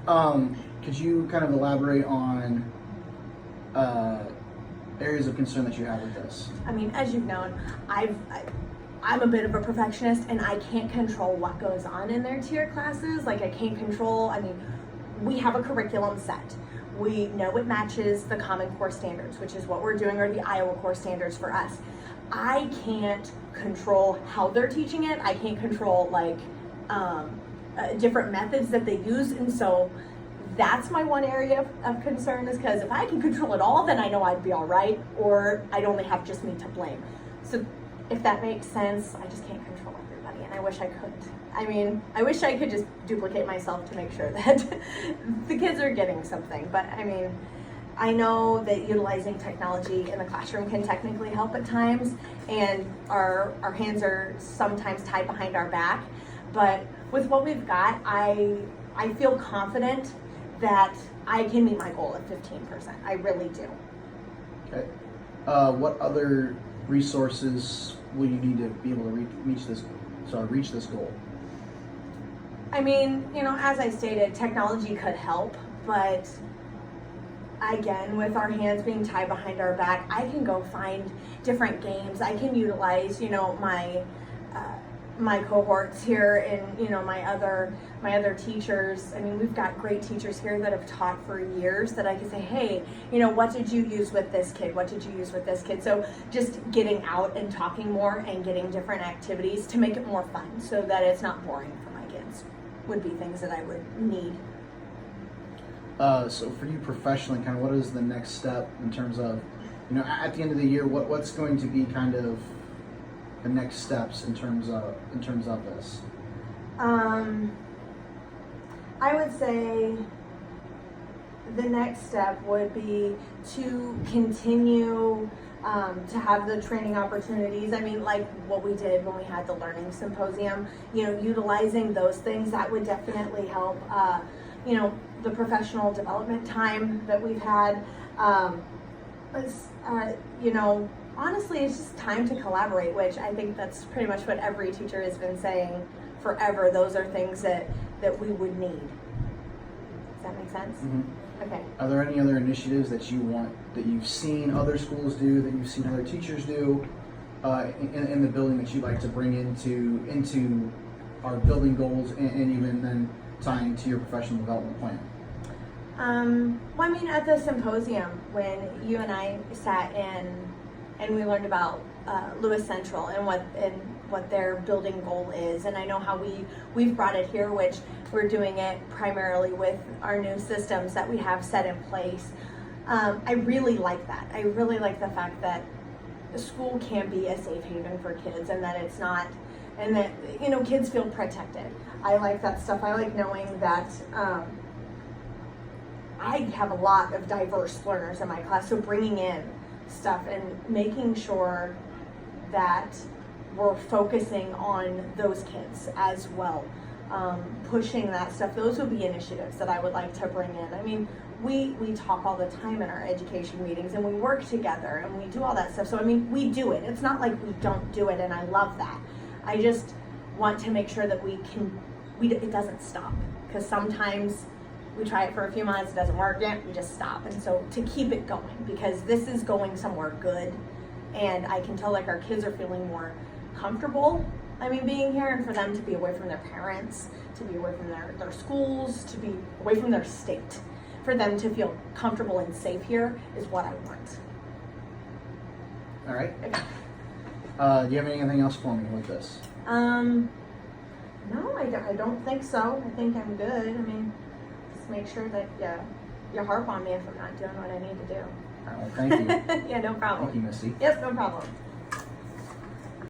Could you kind of elaborate on areas of concern that you have with this? I mean, as you've known, I'm a bit of a perfectionist, and I can't control what goes on in their tier classes. Like, I can't control, I mean, we have a curriculum set. We know it matches the Common Core standards, which is what we're doing, or the Iowa Core standards for us. I can't control how they're teaching it. I can't control, like, different methods that they use, and so that's my one area of concern, is because if I can control it all, then I know I'd be all right, or I'd only have just me to blame. So if that makes sense, I just can't control everybody, and I wish I could. I mean, I wish I could just duplicate myself to make sure that the kids are getting something, but I mean, I know that utilizing technology in the classroom can technically help at times, and our hands are sometimes tied behind our back, but with what we've got, I feel confident that I can meet my goal at 15%. I really do. Okay. What other resources will you need to be able to reach this goal? I mean, you know, as I stated, technology could help, but again, with our hands being tied behind our back, I can go find different games. I can utilize, you know, my cohorts here, and you know, my other teachers. I mean, we've got great teachers here that have taught for years, that I can say, hey, you know, what did you use with this kid? What did you use with this kid? So just getting out and talking more and getting different activities to make it more fun, so that it's not boring for my kids, would be things that I would need. So for you professionally, kind of what is the next step in terms of, you know, at the end of the year, what's going to be kind of the next steps in terms of this? I would say the next step would be to continue to have the training opportunities. I mean, like what we did when we had the learning symposium, you know, utilizing those things, that would definitely help. You know, the professional development time that we've had, you know, honestly, it's just time to collaborate, which I think that's pretty much what every teacher has been saying forever. Those are things that we would need. Does that make sense? Mm-hmm. Okay. Are there any other initiatives that you've seen other schools do, that you've seen other teachers do in the building, that you'd like to bring into our building goals, and even then tying to your professional development plan? Well, I mean, at the symposium, when you and I sat in and we learned about Lewis Central and what their building goal is, and I know how we've brought it here, which we're doing it primarily with our new systems that we have set in place. I really like that. I really like the fact that the school can be a safe haven for kids, and that it's not, and that, you know, kids feel protected. I like that stuff. I like knowing that I have a lot of diverse learners in my class, so bringing in stuff and making sure that we're focusing on those kids as well, pushing that stuff. Those would be initiatives that I would like to bring in. I mean, we talk all the time in our education meetings, and we work together, and we do all that stuff. So I mean, we do it. It's not like we don't do it, and I love that. I just want to make sure that it doesn't stop, because sometimes we try it for a few months, it doesn't work yet, we just stop. And so to keep it going, because this is going somewhere good, and I can tell, like, our kids are feeling more comfortable, I mean, being here, and for them to be away from their parents, to be away from their schools, to be away from their state, for them to feel comfortable and safe here is what I want. All right. Okay. Do you have anything else for me with this? No, I don't think so. I think I'm good. I mean, just make sure that you harp on me if I'm not doing what I need to do. All right, well, thank you. Yeah, no problem. Thank you, Missy. Yes, no problem.